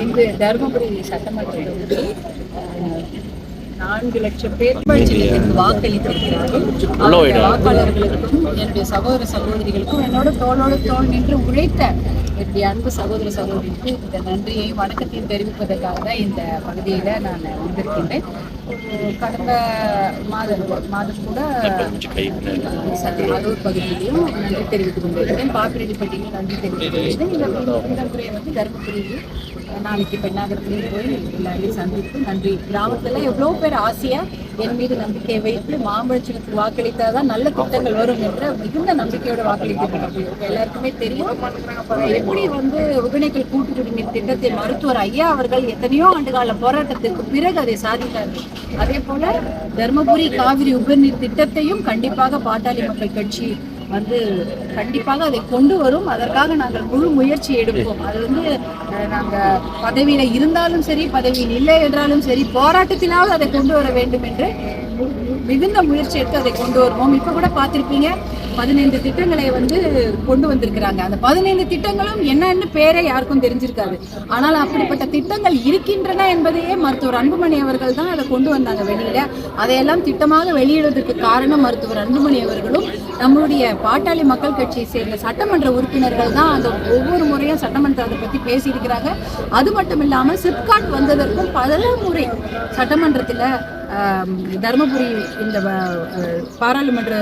இங்கு தருமபுரி சட்டமன்ற தொகுதி 4 லட்சம் பேர் சின்னத்திற்கு வாக்களித்திருக்கிறார்கள். அவருடைய வாக்காளர்களுக்கும் என்னுடைய சகோதர சகோதரிகளுக்கும் என்னோட தோளோடு தோள் நின்று உழைத்த என்னுடைய அன்பு சகோதர சகோதரிக்கு இந்த நன்றியையும் வணக்கத்தையும் தெரிவிப்பதற்காக தான் இந்த பகுதியில் நான் வந்திருக்கின்றேன். கடந்த மாதம் கூட அரூர் பகுதியிலையும் நன்றி தெரிவித்துக் கொண்டிருக்கிறேன். பாப்பிரெட்டிப்பட்டியிலும் நன்றி தெரிவித்துக் கொண்டிருக்கிறேன். இந்த முறை தருமபுரியில் நாளைக்கு பெண்ணாகரத்திலையும் போய் எல்லாரையும் சந்தித்து நன்றி. கிராமத்துல எவ்வளோ பேர் ஆசையா என் மீது நம்பிக்கை வைத்து மாம்பழச்சின்னத்துக்கு வாக்களித்தாதான் நல்ல திட்டங்கள் வரும் என்ற மிகுந்த நம்பிக்கையோட வாக்களித்திருக்கிறார்கள். எல்லாருக்குமே தெரியும் எப்படி ஒகேனக்கல் கூட்டு குடிநீர் திட்டத்தை மருத்துவர் ஐயா அவர்கள் எத்தனையோ ஆண்டுகால போராட்டத்திற்கு பிறகு அதை சாதித்தார்கள். அதே போல தர்மபுரி காவிரி உபநீர் திட்டத்தையும் கண்டிப்பாக பாட்டாளி மக்கள் கட்சி கண்டிப்பாக அதை கொண்டு வரும். அதற்காக நாங்கள் முழு முயற்சி எடுப்போம். அது நாங்கள் பதவியில இருந்தாலும் சரி, பதவியில் இல்லை என்றாலும் சரி, போராட்டத்தினாலும் அதை கொண்டு வர வேண்டும் என்று மிகுந்த முயற்சி எடுத்து அதை கொண்டு வருவோம். இப்ப கூட பார்த்திருப்பீங்க 15 திட்டங்களை கொண்டு வந்திருக்கிறாங்க. அந்த 15 திட்டங்களும் என்னன்னு பேரே யாருக்கும் தெரிஞ்சிருக்காது. ஆனால் அப்படிப்பட்ட திட்டங்கள் இருக்கின்றன என்பதையே மருத்துவர் அன்புமணி அவர்கள் தான் அதை கொண்டு வந்தாங்க வெளியில. அதையெல்லாம் திட்டமாக வெளியிடுவதற்கு காரணம் மருத்துவர் அன்புமணி அவர்களும் நம்மளுடைய பாட்டாளி மக்கள் கட்சியை சேர்ந்த சட்டமன்ற உறுப்பினர்கள் தான் அந்த ஒவ்வொரு முறையும் சட்டமன்றத்தை பத்தி பேசியிருக்கிறாங்க. அது மட்டும் இல்லாமல் சிப்காட் வந்ததற்கும் பல முறை சட்டமன்றத்தில் தருமபுரி இந்த பாராளுமன்ற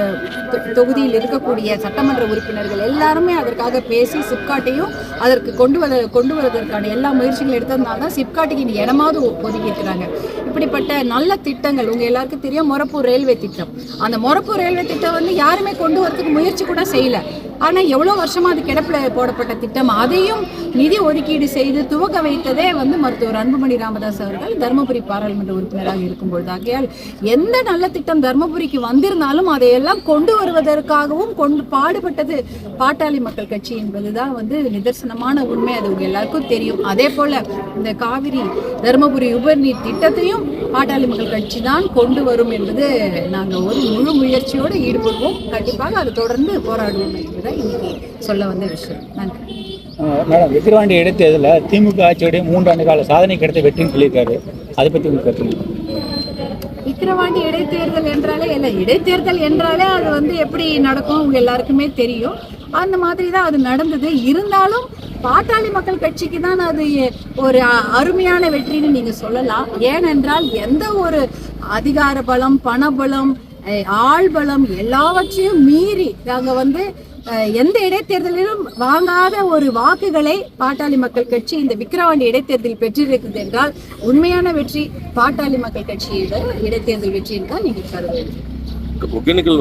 தொகுதியில் இருக்கக்கூடிய சட்டமன்ற உறுப்பினர்கள் எல்லாருமே அதற்காக பேசி சிப்காட்டையும் அதற்கு கொண்டு வருவதற்கான எல்லா முயற்சிகளும் எடுத்ததுனால தான் சிப்காட்டுக்கு இந்த இடமாவது ஒதுக்கி இருக்கிறாங்க. இப்படிப்பட்ட நல்ல திட்டங்கள் உங்க எல்லாருக்கும் தெரியும். மொரப்பூர் ரயில்வே திட்டம், அந்த மொரப்பூர் ரயில்வே திட்டம் யாருமே கொண்டு வரதுக்கு முயற்சி கூட செய்யல. ஆனா எவ்வளவு வருஷமா அது கிடப்பில போடப்பட்ட திட்டம், அதையும் நிதி ஒதுக்கீடு செய்து துவக்க வைத்ததே மருத்துவர் அன்புமணி ராமதாஸ் அவர்கள் தருமபுரி பாராளுமன்ற உறுப்பினராக இருக்கும்பொழுது. ஆகையால் எந்த நல்ல திட்டம் தருமபுரிக்கு வந்திருந்தாலும் அதையெல்லாம் கொண்டு வருவதற்காகவும் பாடுபட்டது பாட்டாளி மக்கள் கட்சி என்பதுதான் நிதர்சனமான உண்மை. அது உங்க எல்லாருக்கும் தெரியும். அதே போல இந்த காவிரி தருமபுரி உபநீர் திட்டத்தையும் பாட்டாளி மக்கள் கட்சி தான் கொண்டு வரும் என்பது நாங்கள் ஒரு முழு முயற்சியோடு ஈடுபடுவோம். கண்டிப்பாக அது தொடர்ந்து போராடுவோம் என்பதுதான் இன்னைக்கு சொல்ல வந்த விஷயம். நன்றி. மேடம், விக்கிரவாண்டி இடைத்தேர்தலில் திமுக ஆட்சியுடைய 3 ஆண்டு கால சாதனை கிடைத்த வெற்றின்னு சொல்லியிருக்காரு. அதை பற்றி உங்களுக்கு கருத்து? விக்கிரவாண்டி இடைத்தேர்தல் என்றாலே இடைத்தேர்தல் என்றாலே அது எப்படி நடக்கும் உங்க எல்லாருக்குமே தெரியும். அந்த மாதிரி தான் அது நடந்தது. இருந்தாலும் பாட்டாளி மக்கள் கட்சிக்கு தான் அது ஒரு அருமையான வெற்றின்னு நீங்க சொல்லலாம். ஏனென்றால் எந்த ஒரு அதிகார பலம், பணபலம், ஆள்பலம் எல்லாவற்றையும் மீறி நாங்க எந்த இடைத்தேர்தலிலும் வாங்காத ஒரு வாக்குகளை பாட்டாளி மக்கள் கட்சி இந்த விக்கிரவாண்டி இடைத்தேர்தலில் பெற்றிருக்கிறது என்றால் உண்மையான வெற்றி பாட்டாளி மக்கள் கட்சியோட இடைத்தேர்தல் வெற்றின்னு தான் நீங்க கருதுவீங்க. ஒகேனக்கல்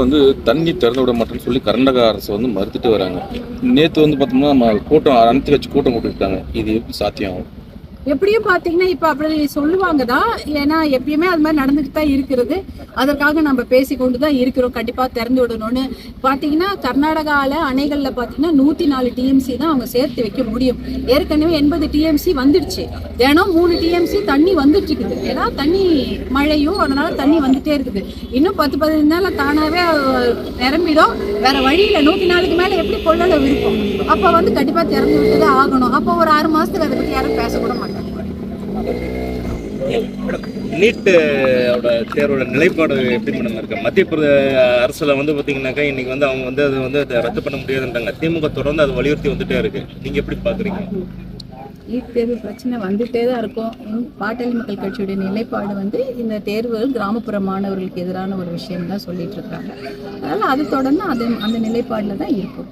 தண்ணி திறந்து விட மாட்டேன்னு சொல்லி கர்நாடக அரசு மறுத்துட்டு வராங்க. நேற்று பார்த்தோம்னா நம்ம கூட்டம் அனுப்பி வச்சு கூட்டம் போட்டுக்கிட்டாங்க. இது எப்படி சாத்தியம் ஆகும்? எப்படியும் பார்த்தீங்கன்னா இப்போ அப்படி சொல்லுவாங்க தான். ஏன்னா எப்பயுமே அது மாதிரி நடந்துட்டு தான் இருக்கிறது. அதற்காக நம்ம பேசிக்கொண்டு தான் இருக்கிறோம். கண்டிப்பாக திறந்து விடணும்னு பார்த்தீங்கன்னா கர்நாடகாவில் அணைகளில் பார்த்தீங்கன்னா 104 டிஎம்சி தான் அவங்க சேர்த்து வைக்க முடியும். ஏற்கனவே 80 டிஎம்சி வந்துடுச்சு. தினம் 3 டிஎம்சி தண்ணி வந்துட்டு இருக்குது. ஏன்னா தண்ணி மழையும் அதனால தண்ணி வந்துட்டே இருக்குது. இன்னும் 10-15 நாள் தானாகவே நிரம்பிடும். வேற வழியில் 104க்கு மேலே எப்படி கொள்ளளவு இருக்கும். அப்போ கண்டிப்பாக திறந்து விட்டு தான் ஆகணும். அப்போ ஒரு 6 மாதத்துக்கு அதை பற்றி யாரும் பேசக்கூட மாட்டாங்க. நீட் தேர்வோட நிலைப்பாடு எப்படி மேடம் இருக்கு? மத்திய அரசுல பார்த்தீங்கன்னாக்கா இன்னைக்கு அவங்க அதை ரத்து பண்ண முடியாதுன்றாங்க. திமுக தொடர்ந்து அதை வலியுறுத்தி வந்துட்டே இருக்கு. நீங்க எப்படி பாக்குறீங்க? நீட் தேர்வு பிரச்சனை வந்துட்டே தான் இருக்கும். பாட்டாளி மக்கள் கட்சியுடைய நிலைப்பாடு இந்த தேர்வுகள் கிராமப்புற மாணவர்களுக்கு எதிரான ஒரு விஷயம் தான் சொல்லிட்டு இருக்காங்க. அதனால அது தொடர்ந்து அந்த நிலைப்பாடுல தான் இருக்கும்.